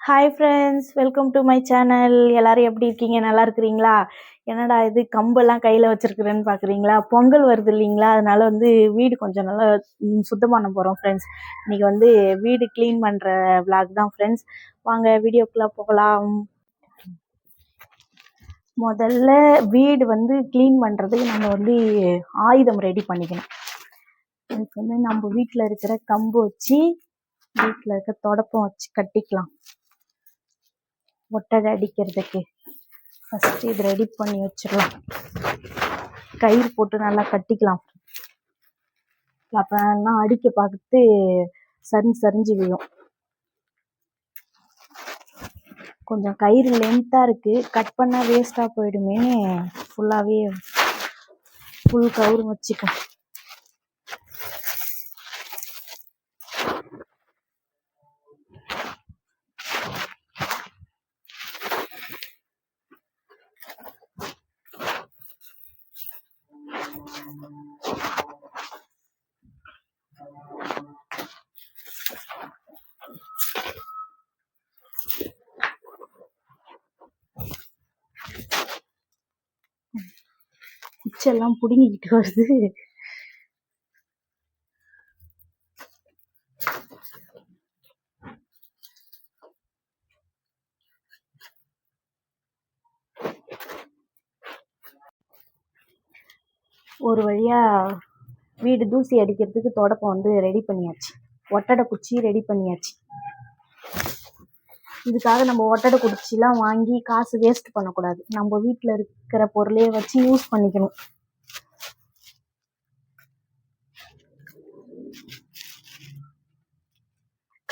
Hi friends, welcome to my channel. எல்லாரும் எப்படி இருக்கீங்க? நல்லா இருக்கிறீங்களா? என்னடா இது கம்பெல்லாம் கையில் வச்சிருக்கிறேன்னு பார்க்குறீங்களா? பொங்கல் வருது இல்லைங்களா? அதனால வந்து வீடு கொஞ்சம் நல்லா சுத்தம் பண்ண போகிறோம் ஃப்ரெண்ட்ஸ். இன்றைக்கி வந்து வீடு க்ளீன் பண்ணுற விளாக் தான் ஃப்ரெண்ட்ஸ். வாங்க வீடியோக்குள்ளே போகலாம். முதல்ல வீடு வந்து க்ளீன் பண்ணுறதுக்கு நம்ம வந்து ஆயுதம் ரெடி பண்ணிக்கணும். அதுக்கு வந்து நம்ம வீட்டில் இருக்கிற கம்பு வச்சு வீட்டில் இருக்க தொடப்பம் வச்சு கட்டிக்கலாம். ஒட்டடை அடிக்கிறதுக்கு ஃபஸ்ட்டு இது ரெடி பண்ணி வச்சிடலாம். கயிறு போட்டு நல்லா கட்டிக்கலாம். அப்போலாம் அடிக்க பார்த்து சரிஞ்சு விழும். கொஞ்சம் கயிறு லென்த்தாக இருக்குது, கட் பண்ணால் வேஸ்ட்டாக போயிடுமே, ஃபுல்லாகவே ஃபுல் கவுரு வச்சுக்கோ. குச்செல்லாம் பிடுங்கிக்கிட்டு வருது. ஒரு வழியாக வீடு தூசி அடிக்கிறதுக்கு தொடப்பம் வந்து ரெடி பண்ணியாச்சு. ஒட்டடை குச்சி ரெடி பண்ணியாச்சு. இதுக்காக நம்ம ஒட்டடை குச்சிலாம் வாங்கி காசு வேஸ்ட் பண்ணக்கூடாது. நம்ம வீட்டில் இருக்கிற பொருளே வச்சு யூஸ் பண்ணிக்கணும்.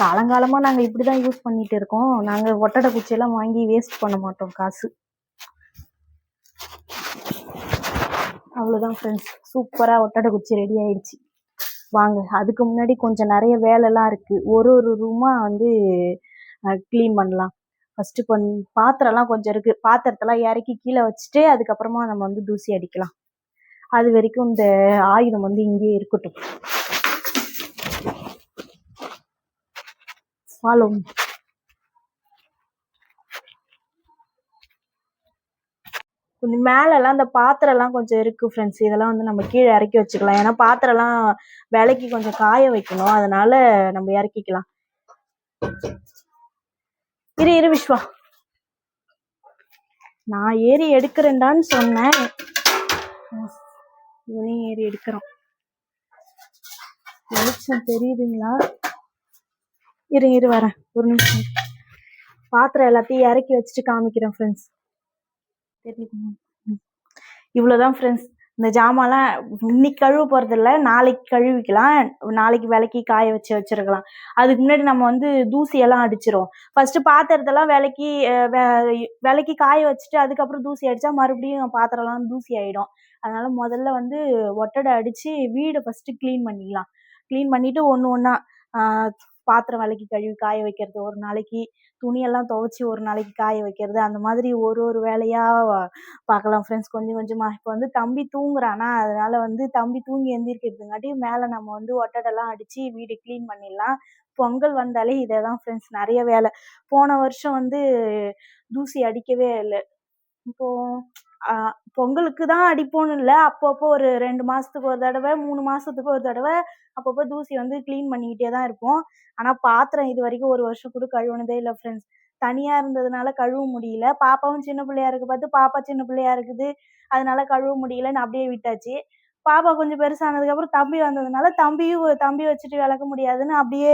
காலங்காலமாக நாங்கள் இப்படி தான் யூஸ் பண்ணிட்டு இருக்கோம். நாங்கள் ஒட்டடை குச்சியெல்லாம் வாங்கி வேஸ்ட் பண்ண மாட்டோம் காசு. அவ்வளோதான் ஃப்ரெண்ட்ஸ், சூப்பராக ஒட்டடை குச்சி ரெடி ஆயிடுச்சு. வாங்க, அதுக்கு முன்னாடி கொஞ்சம் நிறைய வேலைலாம் இருக்குது. ஒரு ரூமாக வந்து க்ளீன் பண்ணலாம். ஃபஸ்ட்டு பாத்திரம்லாம் கொஞ்சம் இருக்குது. பாத்திரத்தெல்லாம் இறக்கி கீழே வச்சுட்டு அதுக்கப்புறமா நம்ம வந்து தூசி அடிக்கலாம். அது வரைக்கும் இந்த ஆயுதம் வந்து இங்கேயே இருக்கட்டும். ஃபாலோ. கொஞ்சம் மேலெல்லாம் இந்த பாத்திரம்லாம் கொஞ்சம் இருக்குது ஃப்ரெண்ட்ஸ். இதெல்லாம் வந்து நம்ம கீழே இறக்கி வச்சுக்கலாம். ஏன்னா பாத்திரம்லாம் விலைக்கு கொஞ்சம் காய வைக்கணும், அதனால நம்ம இறக்கிக்கலாம். இரு விஸ்வா, நான் ஏறி எடுக்கிறேன்டான்னு சொன்னேன். இவனையும் ஏறி எடுக்கிறோம். வெளிச்சம் தெரியுதுங்களா? இரு வரேன், ஒரு நிமிஷம். பாத்திரம் எல்லாத்தையும் இறக்கி வச்சுட்டு காமிக்கிறேன் ஃப்ரெண்ட்ஸ். தெரியுது, இவ்வளோதான் ஃப்ரெண்ட்ஸ். இந்த ஜாமான்லாம் இன்னைக்கு கழுவ போகிறதில்ல, நாளைக்கு கழுவிக்கலாம். நாளைக்கு விலைக்கு காய வச்சிருக்கலாம். அதுக்கு முன்னாடி நம்ம வந்து தூசியெல்லாம் அடிச்சிரும். ஃபஸ்ட்டு பாத்திரத்தெல்லாம் விலைக்கு காய வச்சுட்டு அதுக்கப்புறம் தூசி அடித்தா மறுபடியும் பாத்திரம்லாம் தூசி ஆகிடும். அதனால முதல்ல வந்து ஒட்டடை அடித்து வீடை ஃபஸ்ட்டு க்ளீன் பண்ணிக்கலாம். க்ளீன் பண்ணிவிட்டு ஒன்று ஒன்றா பாத்திரம் விலைக்கு கழுவி காய வைக்கிறது ஒரு நாளைக்கு, துணியெல்லாம் துவைச்சி ஒரு நாளைக்கு காய வைக்கிறது, அந்த மாதிரி ஒரு வேலையாக பார்க்கலாம் ஃப்ரெண்ட்ஸ். கொஞ்சம் கொஞ்சமாக. இப்போ வந்து தம்பி தூங்குறானா, அதனால வந்து தம்பி தூங்கி எந்திரிக்கிறதுங்காட்டி மேலே நம்ம வந்து ஒட்டடெல்லாம் அடித்து வீடு க்ளீன் பண்ணிடலாம். பொங்கல் வந்தாலே இதே தான் ஃப்ரெண்ட்ஸ், நிறைய வேலை. போன வருஷம் வந்து தூசி அடிக்கவே இல்லை. இப்போது பொங்கலுக்கு தான் அடிப்போன்னு இல்லை, அப்பப்போ ஒரு 2 மாதத்துக்கு ஒரு தடவை, 3 மாதத்துக்கு ஒரு தடவை அப்பப்போ தூசி வந்து க்ளீன் பண்ணிக்கிட்டே தான் இருப்போம். ஆனால் பாத்திரம் இது வரைக்கும் ஒரு வருஷம் கூட கழுவுனதே இல்லை ஃப்ரெண்ட்ஸ். தனியாக இருந்ததுனால கழுவ முடியல. பாப்பாவும் சின்ன பிள்ளையா பார்த்து பாப்பா சின்ன பிள்ளையா இருக்குது, அதனால கழுவ முடியலன்னு அப்படியே விட்டாச்சு. பாப்பா கொஞ்சம் பெருசானதுக்கப்புறம் தம்பி வந்ததுனால தம்பி வச்சுட்டு விளக்க முடியாதுன்னு அப்படியே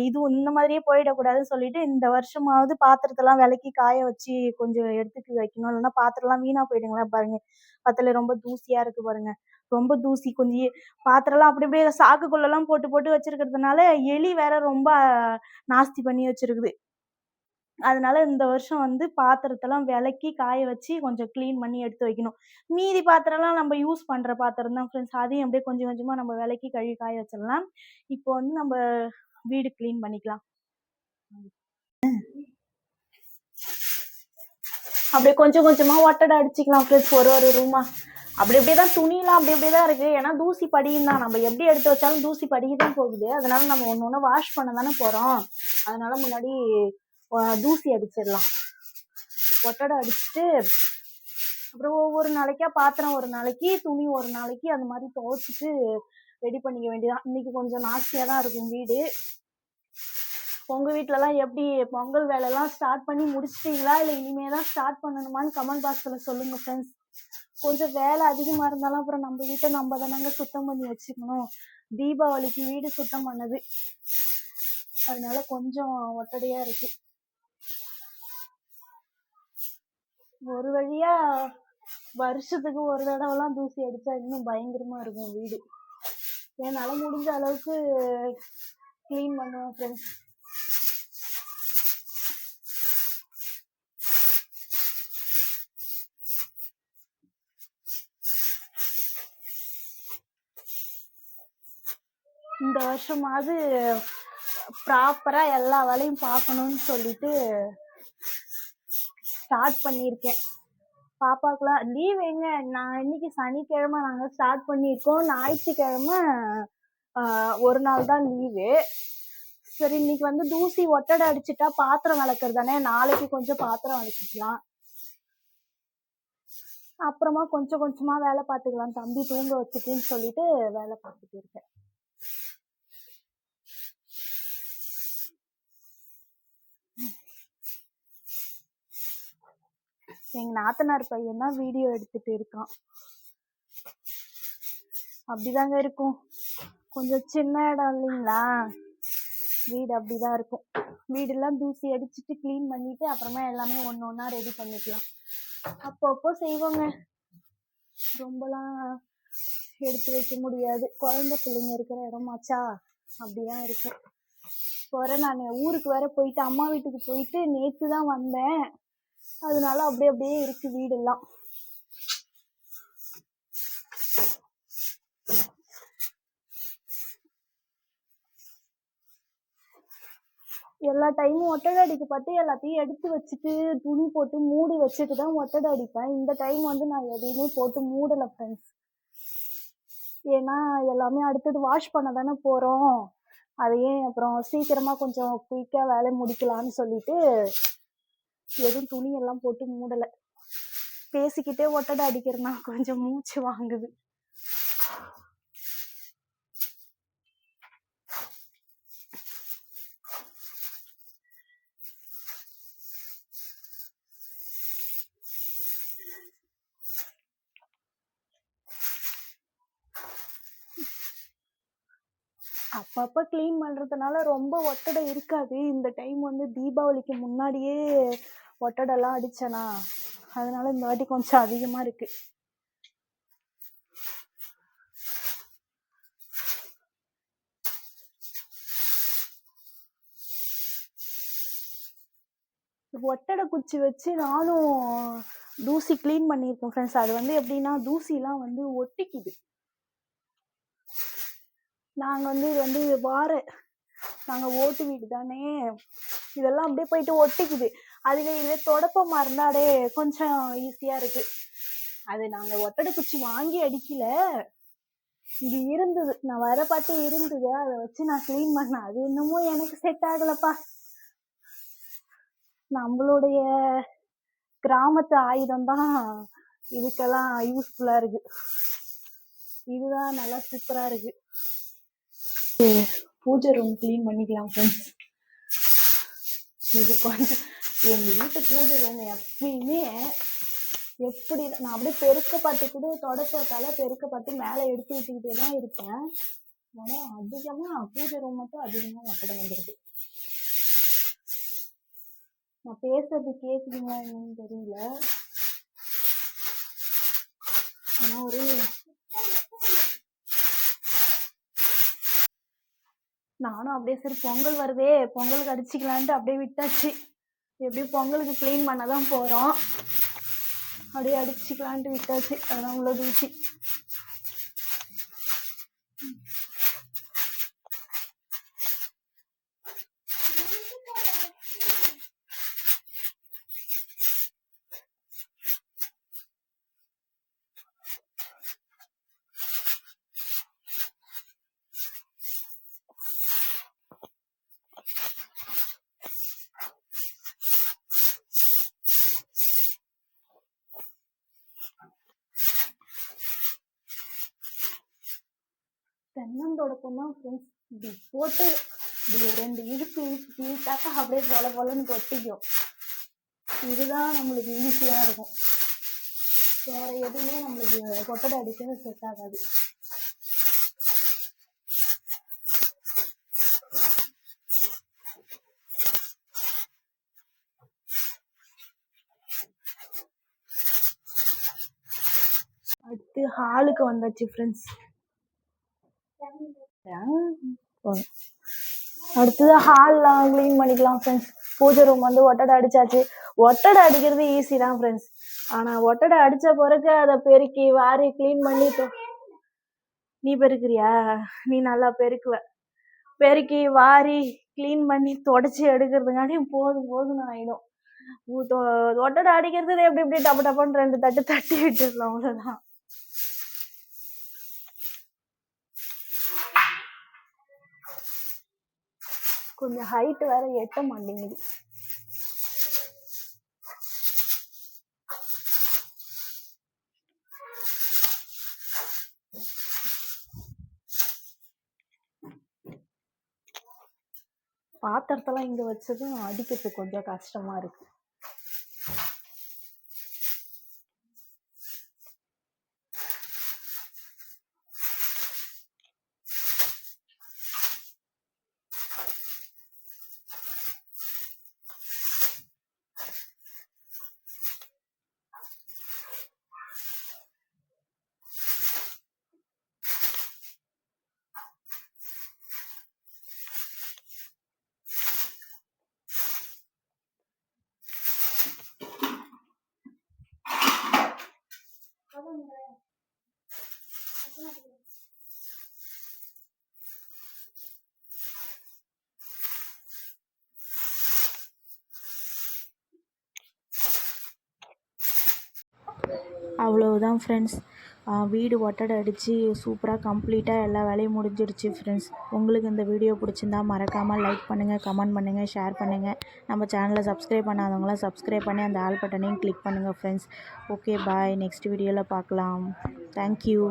இதுவும் இந்த மாதிரியே போயிடக்கூடாதுன்னு சொல்லிட்டு இந்த வருஷமாவது பாத்திரத்தெல்லாம் விளக்கி காய வச்சு கொஞ்சம் எடுத்துட்டு வைக்கணும். இல்லைன்னா பாத்திரம்லாம் வீணாக போயிடுங்களா பாருங்க. பத்தில் ரொம்ப தூசியாக இருக்குது பாருங்க, ரொம்ப தூசி. கொஞ்சம் பாத்திரம்லாம் அப்படி அப்படியே சாக்குக்குள்ளெல்லாம் போட்டு வச்சிருக்கிறதுனால எலி வேற ரொம்ப நாஸ்தி பண்ணி வச்சிருக்குது. அதனால இந்த வருஷம் வந்து பாத்திரத்தெல்லாம் விளக்கி காய வச்சு கொஞ்சம் க்ளீன் பண்ணி எடுத்து வைக்கணும். மீதி பாத்திரம்லாம் நம்ம யூஸ் பண்ணுற பாத்திரம் தான் ஃப்ரெண்ட்ஸ், அதையும் அப்படியே கொஞ்சம் கொஞ்சமாக நம்ம விளக்கி கழுவி காய வச்சிடலாம். இப்போ வந்து நம்ம வீடு க்ளீன் பண்ணிக்கலாம். அப்படியே கொஞ்சம் கொஞ்சமாக ஒட்டடை அடிச்சுக்கலாம் ஃப்ரெண்ட்ஸ், ஒரு ரூமாக. அப்படியே தான் துணியெலாம் அப்படியே தான் இருக்குது. ஏன்னா தூசி படியும் தான், நம்ம எப்படி எடுத்து வச்சாலும் தூசி படிக்க தான் போகுது. அதனால நம்ம ஒன்று வாஷ் பண்ண தானே போகிறோம். அதனால முன்னாடி தூசி அடிச்சிடலாம். ஒட்டடை அடிச்சுட்டு அப்புறம் ஒவ்வொரு நாளைக்கா பாத்திரம் ஒரு நாளைக்கு, துணி ஒரு நாளைக்கு, அந்த மாதிரி துவைச்சிட்டு ரெடி பண்ணிக்க வேண்டியதான். இன்னைக்கு கொஞ்சம் நாஸ்தியா தான் இருக்கும் வீடு. உங்க வீட்டுல எல்லாம் எப்படி பொங்கல் வேலை எல்லாம் ஸ்டார்ட் பண்ணி முடிச்சிட்டீங்களா, இல்ல இனிமேதான் ஸ்டார்ட் பண்ணணுமான்னு கமெண்ட் பாக்ஸ்ல சொல்லுங்க ஃப்ரெண்ட்ஸ். கொஞ்சம் வேலை அதிகமா இருந்தாலும் அப்புறம் நம்ம வீட்டை நம்ம தானங்க சுத்தம் பண்ணி வச்சுக்கணும். தீபாவளிக்கு வீடு சுத்தம் பண்ணது, அதனால கொஞ்சம் ஒட்டடையா இருக்கு. ஒரு வழியா வருஷத்துக்கு ஒரு தடவைலாம் தூசி அடிச்சா இன்னும் பயங்கரமா இருக்கும் வீடு. என்னால முடிஞ்ச அளவுக்கு கிளீன் பண்ணுவேன் ஃப்ரெண்ட்ஸ். இந்த வருஷமாவது ப்ராப்பரா எல்லா வேலையும் பார்க்கணும்னு சொல்லிட்டு ஸ்டார்ட் பண்ணியிருக்கேன். பாப்பாக்கெல்லாம் லீவ் எங்க, நான் இன்னைக்கு சனிக்கிழமை நாங்க ஸ்டார்ட் பண்ணியிருக்கோம். ஞாயிற்றுக்கிழமை ஒரு நாள் தான் லீவு. சரி, இன்னைக்கு வந்து தூசி ஒட்டடை அடிச்சுட்டா பாத்திரம் விளக்குறது தானே, நாளைக்கு கொஞ்சம் பாத்திரம் விளக்கிக்கலாம், அப்புறமா கொஞ்சம் கொஞ்சமா வேலை பார்த்துக்கலாம், தம்பி தூங்க வச்சுட்டுன்னு சொல்லிட்டு வேலை பார்த்துட்டு இருக்கேன். எங்க நாத்தனார் பையன் தான் வீடியோ எடுத்துட்டு இருக்கான். அப்படிதாங்க இருக்கும், கொஞ்சம் சின்ன இடம் இல்லைங்களா, வீடு அப்படிதான் இருக்கும். வீடெல்லாம் தூசி அடிச்சுட்டு கிளீன் பண்ணிட்டு அப்புறமா எல்லாமே ஒண்ணு ஒண்ணா ரெடி பண்ணிக்கலாம். அப்பப்போ செய்வோங்க, ரொம்பலாம் எடுத்து வைக்க முடியாது, குழந்தை பிள்ளைங்க இருக்கிற இடமாச்சா அப்படிதான் இருக்கும். போற நான் ஊருக்கு வேற போயிட்டு அம்மா வீட்டுக்கு போயிட்டு நேத்து தான் வந்தேன், அதனால அப்படியே இருக்கு வீடெல்லாம். எல்லா டைமும் ஒட்டடை அடிக்க பார்த்து எல்லாத்தையும் எடுத்து வச்சுட்டு துணி போட்டு மூடி வச்சுட்டு தான் ஒட்டடை அடிப்பேன். இந்த டைம் வந்து நான் எதையுமே போட்டு மூடலை ஃப்ரெண்ட்ஸ். ஏன்னா எல்லாமே அடுத்தது வாஷ் பண்ண தானே போறோம், அதையே அப்புறம் சீக்கிரமா கொஞ்சம் குயிக்கா வேலை முடிக்கலாம்னு சொல்லிட்டு எதுவும் துணி எல்லாம் போட்டு மூடலை. பேசிக்கிட்டே ஒட்டடை அடிக்கிறேன்னா கொஞ்சம் மூச்சு வாங்குது. அப்பப்ப கிளீன் பண்றதுனால ரொம்ப ஒட்டடை இருக்காது. இந்த டைம் வந்து தீபாவளிக்கு முன்னாடியே ஒட்டடை எல்லாம் அடிச்சேனா, அதனால இந்த வாட்டி கொஞ்சம் அதிகமா இருக்கு. ஒட்டடை குச்சி வச்சு நானும் தூசி கிளீன் பண்ணியிருக்கேன் ஃப்ரெண்ட்ஸ். அது வந்து எப்படின்னா தூசிலாம் வந்து ஒட்டிக்குது. நாங்க வந்து இது வந்து நாங்க ஓட்டு வீடு தானே, இதெல்லாம் அப்படியே போயிட்டு ஒட்டிக்குது. அதுவே இதுவே தொடப்பமா இருந்தாடே கொஞ்சம் ஈஸியா இருக்கு. அது நாங்க ஒட்டடை குச்சி வாங்கி அடிக்கல, இது இருந்தது, நான் வர பார்த்து இருந்தது, அதை வச்சு நான் கிளீன் பண்ணேன். அது என்னமோ எனக்கு செட் ஆகலப்பா. நம்மளுடைய கிராமத்து ஆயுதம் தான் இதுக்கெல்லாம் யூஸ்ஃபுல்லா இருக்கு. இதுதான் நல்லா சூப்பரா இருக்கு. பூஜை ரூம் கிளீன் பண்ணிக்கலாம் ஃப்ரெண்ட்ஸ். இது கொஞ்சம் எங்க வீட்டு பூஜை ரூம் எப்பயுமே எப்படி நான் அப்படியே பெருக்க பார்த்து கூட தொடப்பத்தால பெருக்க பார்த்து மேலே எடுத்து விட்டுக்கிட்டே தான் இருப்பேன். ஆனா அதிகமா பூஜை ரூம் மட்டும் அதிகமா ஒட்டடை வந்துருது. நான் பேசுறது கேக்குதுங்களா என்னன்னு தெரியல, ஆனா நானும் அப்படியே சரி பொங்கல் வருதே பொங்கலுக்கு அடிச்சுக்கலான்ட்டு அப்படியே விட்டாச்சு. எப்படியும் பொங்கலுக்கு கிளீன் பண்ணதான் போறோம், அப்படியே அடிச்சுக்கலான்ட்டு விட்டாச்சு. அதான் உள்ள தூசி. கண்ணம் தொடக்கம் தான் ஃப்ரெண்ட்ஸ். இப்படி போட்டு இப்படி 2 இழுத்தாக்கா அப்படியே போலன்னு கொட்டிக்கும். இதுதான் நம்மளுக்கு ஈஸியாக இருக்கும். வேற எதுவுமே நம்மளுக்கு கொட்டடை அடிக்கிறது செட் ஆகாது. அடுத்து ஹாலுக்கு வந்தாச்சு ஃப்ரெண்ட்ஸ். அடுத்தது ஹால்லாம் க்ளீன் பண்ணிக்கலாம் ஃப்ரெண்ட்ஸ். பூஜை ரூம் வந்து ஒட்டடை அடிச்சாச்சு. ஒட்டடை அடிக்கிறது ஈஸி தான் ஃப்ரெண்ட்ஸ். ஆனால் ஒட்டடை அடித்த பிறகு அதை பெருக்கி வாரி க்ளீன் பண்ணி நீ பெருக்கிறியா? நீ நல்லா பெருக்குவ. பெருக்கி வாரி க்ளீன் பண்ணி தொடச்சி எடுக்கிறதுங்காட்டியும் போதும்னு ஆகிடும். ஒட்டடை அடிக்கிறது எப்படி இப்படி டப்பு டப்புன்னு 2 தட்டு தட்டி விட்டுடலாம், அவ்வளோதான். கொஞ்சம் ஹைட் வேற எட்ட மாட்டேங்குது. பாத்திரத்தெல்லாம் இங்க வச்சதும் அடிக்கிறது கொஞ்சம் கஷ்டமா இருக்கு. அவ்வளவுதான் ஃப்ரெண்ட்ஸ். வீடு ஒட்டடை அடித்து சூப்பராக கம்ப்ளீட்டாக எல்லா வேலையும் முடிஞ்சிடுச்சு ஃப்ரெண்ட்ஸ். உங்களுக்கு இந்த வீடியோ பிடிச்சிருந்தா மறக்காமல் லைக் பண்ணுங்கள், கமெண்ட் பண்ணுங்கள், ஷேர் பண்ணுங்கள். நம்ம சேனலை சப்ஸ்கிரைப் பண்ணாதவங்களாம் சப்ஸ்கிரைப் பண்ணி அந்த ஆல் பட்டனையும் கிளிக் பண்ணுங்கள் ஃப்ரெண்ட்ஸ். ஓகே, பாய். நெக்ஸ்ட் வீடியோவில் பார்க்கலாம். தேங்க்யூ.